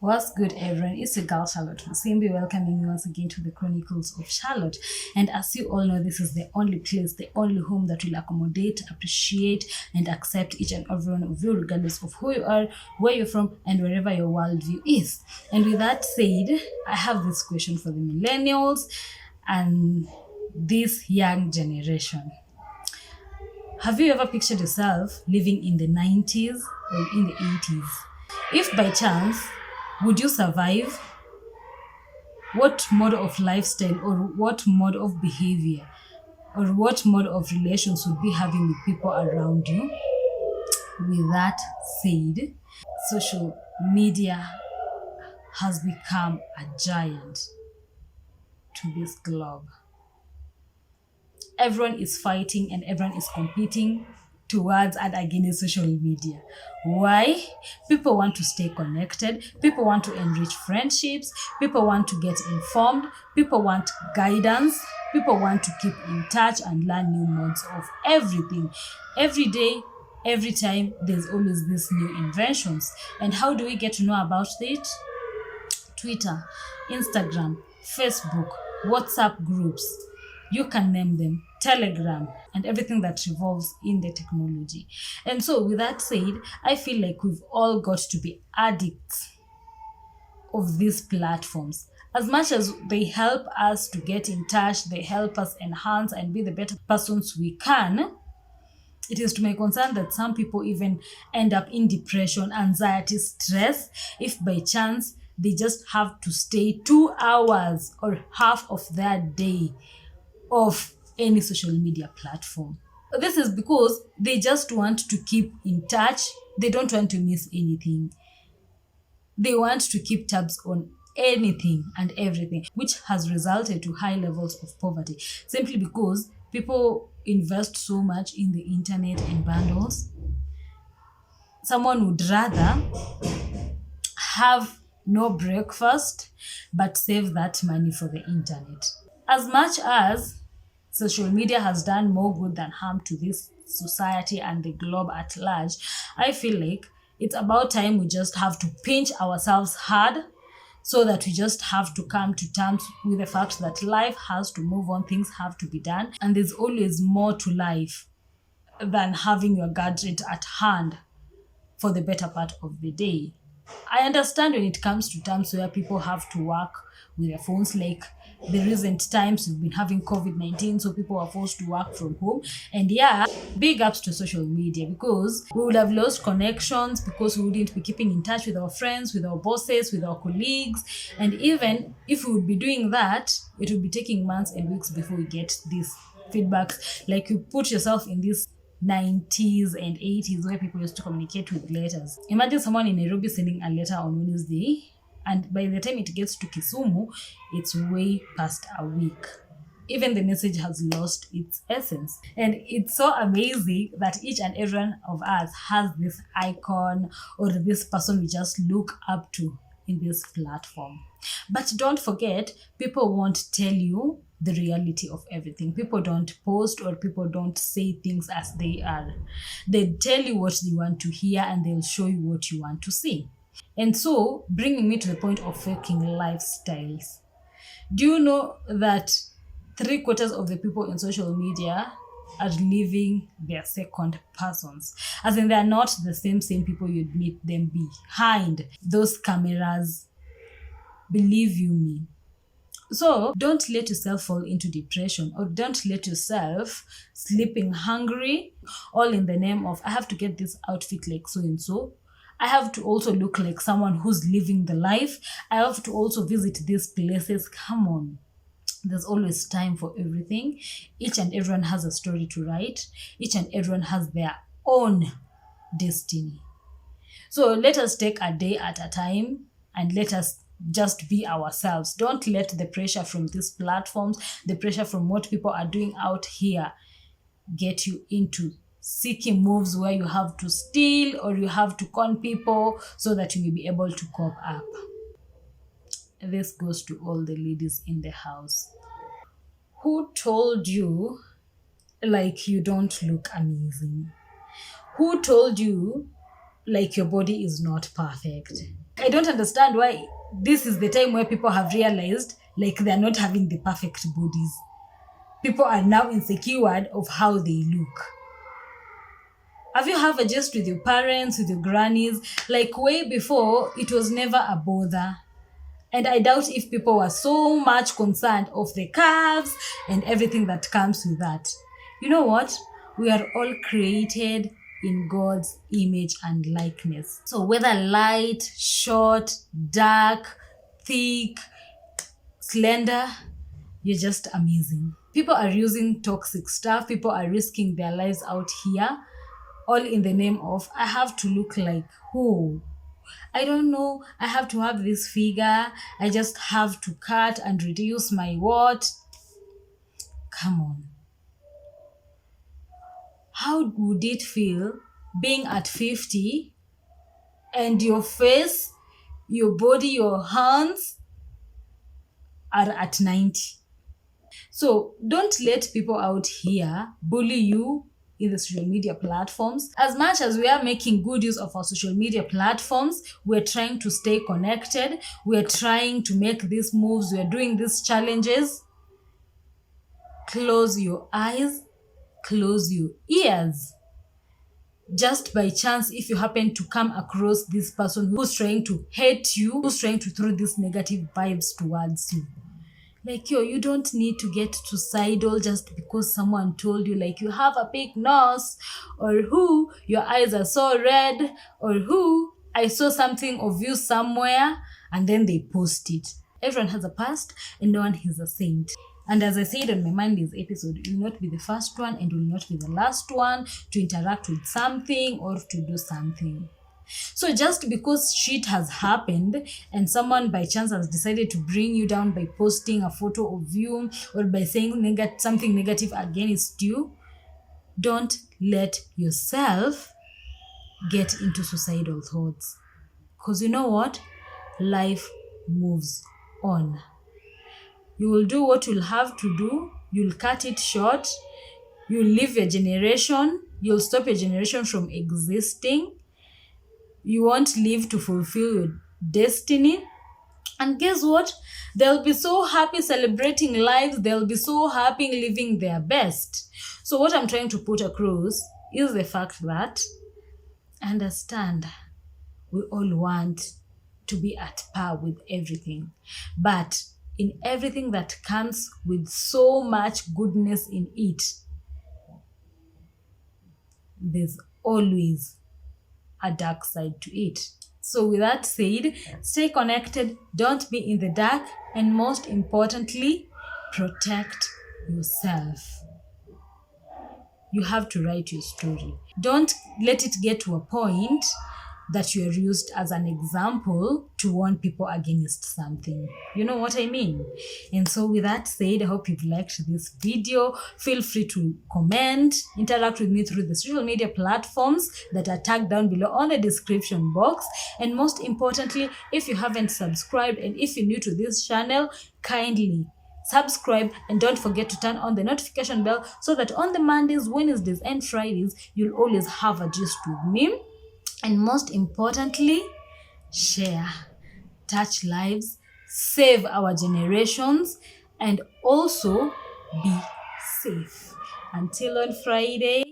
What's good, everyone? It's your girl Charlotte Musimbi, welcoming you once again to the Chronicles of Charlotte. And as you all know, this is the only place, the only home that will accommodate, appreciate, and accept each and every one of you, regardless of who you are, where you're from, and wherever your worldview is. And with that said, I have this question for the millennials and this young generation. Have you ever pictured yourself living in the 90s or in the 80s? If by chance, would you survive? What mode of lifestyle or what mode of behavior or what mode of relations would be having with people around you? With that said, social media has become a giant to this globe. Everyone is fighting and everyone is competing towards and against social media. Why? People want to stay connected, people want to enrich friendships, people want to get informed, people want guidance, people want to keep in touch and learn new modes of everything. Every day, every time, there's always these new inventions. And how do we get to know about it? Twitter, Instagram, Facebook, WhatsApp groups, you can name them, Telegram, and everything that revolves in the technology. And so, with that said, I feel like we've all got to be addicts of these platforms. As much as they help us to get in touch, they help us enhance and be the better persons we can, it is to my concern that some people even end up in depression, anxiety, stress, if by chance they just have to stay 2 hours or half of their day of any social media platform. This is because they just want to keep in touch. They don't want to miss anything. They want to keep tabs on anything and everything, which has resulted to high levels of poverty simply because people invest so much in the internet and bundles. Someone would rather have no breakfast but save that money for the internet. As much as social media has done more good than harm to this society and the globe at large, I feel like it's about time we just have to pinch ourselves hard so that we just have to come to terms with the fact that life has to move on, things have to be done, and there's always more to life than having your gadget at hand for the better part of the day. I understand when it comes to times where people have to work with their phones, like the recent times we've been having COVID-19, so people are forced to work from home. And yeah, big ups to social media because we would have lost connections because we wouldn't be keeping in touch with our friends, with our bosses, with our colleagues. And even if we would be doing that, it would be taking months and weeks before we get these feedbacks. Like you put yourself in this 90s and 80s where people used to communicate with letters. Imagine someone in Nairobi sending a letter on Wednesday, and by the time it gets to Kisumu, it's way past a week. Even the message has lost its essence. And it's so amazing that each and every one of us has this icon or this person we just look up to in this platform. But don't forget, people won't tell you the reality of everything. People don't post or people don't say things as they are. They tell you what they want to hear and they'll show you what you want to see. And so, bringing me to the point of faking lifestyles. Do you know that 3/4 of the people in social media are living their second persons? As in, they are not the same people you'd meet them behind those cameras. Believe you me. So don't let yourself fall into depression or don't let yourself sleeping hungry, all in the name of I have to get this outfit like so and so. I have to also look like someone who's living the life. I have to also visit these places. Come on. There's always time for everything. Each and everyone has a story to write. Each and everyone has their own destiny. So let us take a day at a time and let us just be ourselves. Don't let the pressure from these platforms, the pressure from what people are doing out here get you into seeking moves where you have to steal or you have to con people so that you may be able to cope up. This goes to all the ladies in the house. Who told you like you don't look amazing? Who told you like your body is not perfect? I don't understand why this is the time where people have realized like they're not having the perfect bodies. People are now insecure of how they look. Have you ever just with your parents, with your grannies? Like way before, it was never a bother. And I doubt if people were so much concerned of the curves and everything that comes with that. You know what? We are all created in God's image and likeness. So whether light, short, dark, thick, slender, you're just amazing. People are using toxic stuff. People are risking their lives out here, all in the name of, I have to look like who? I don't know. I have to have this figure. I just have to cut and reduce my what? Come on. How would it feel being at 50 and your face, your body, your hands are at 90? So don't let people out here bully you in the social media platforms. As much as we are making good use of our social media platforms, we're trying to stay connected. We're trying to make these moves. We're doing these challenges. Close your eyes, close your ears. Just by chance, if you happen to come across this person who's trying to hate you, who's trying to throw these negative vibes towards you, like, you don't need to get suicidal just because someone told you, like, you have a big nose, or who, your eyes are so red, or who, I saw something of you somewhere, and then they post it. Everyone has a past, and no one is a saint. And as I said on my Monday's episode, you will not be the first one and will not be the last one to interact with something or to do something. So just because shit has happened and someone by chance has decided to bring you down by posting a photo of you or by saying something negative against you, don't let yourself get into suicidal thoughts. Because you know what? Life moves on. You will do what you'll have to do. You'll cut it short. You'll leave your generation. You'll stop your generation from existing. You won't live to fulfill your destiny. And guess what? They'll be so happy celebrating lives. They'll be so happy living their best. So what I'm trying to put across is the fact that, understand, we all want to be at par with everything. But in everything that comes with so much goodness in it, there's always a dark side to it. So with that said, stay connected, don't be in the dark, and most importantly, protect yourself. You have to write your story. Don't let it get to a point that you are used as an example to warn people against something. You know what I mean? And so with that said, I hope you've liked this video. Feel free to comment, interact with me through the social media platforms that are tagged down below on the description box. And most importantly, if you haven't subscribed and if you're new to this channel, kindly subscribe and don't forget to turn on the notification bell so that on the Mondays, Wednesdays, and Fridays, you'll always have a gist with me. And most importantly, share, touch lives, save our generations, and also be safe. Until on Friday.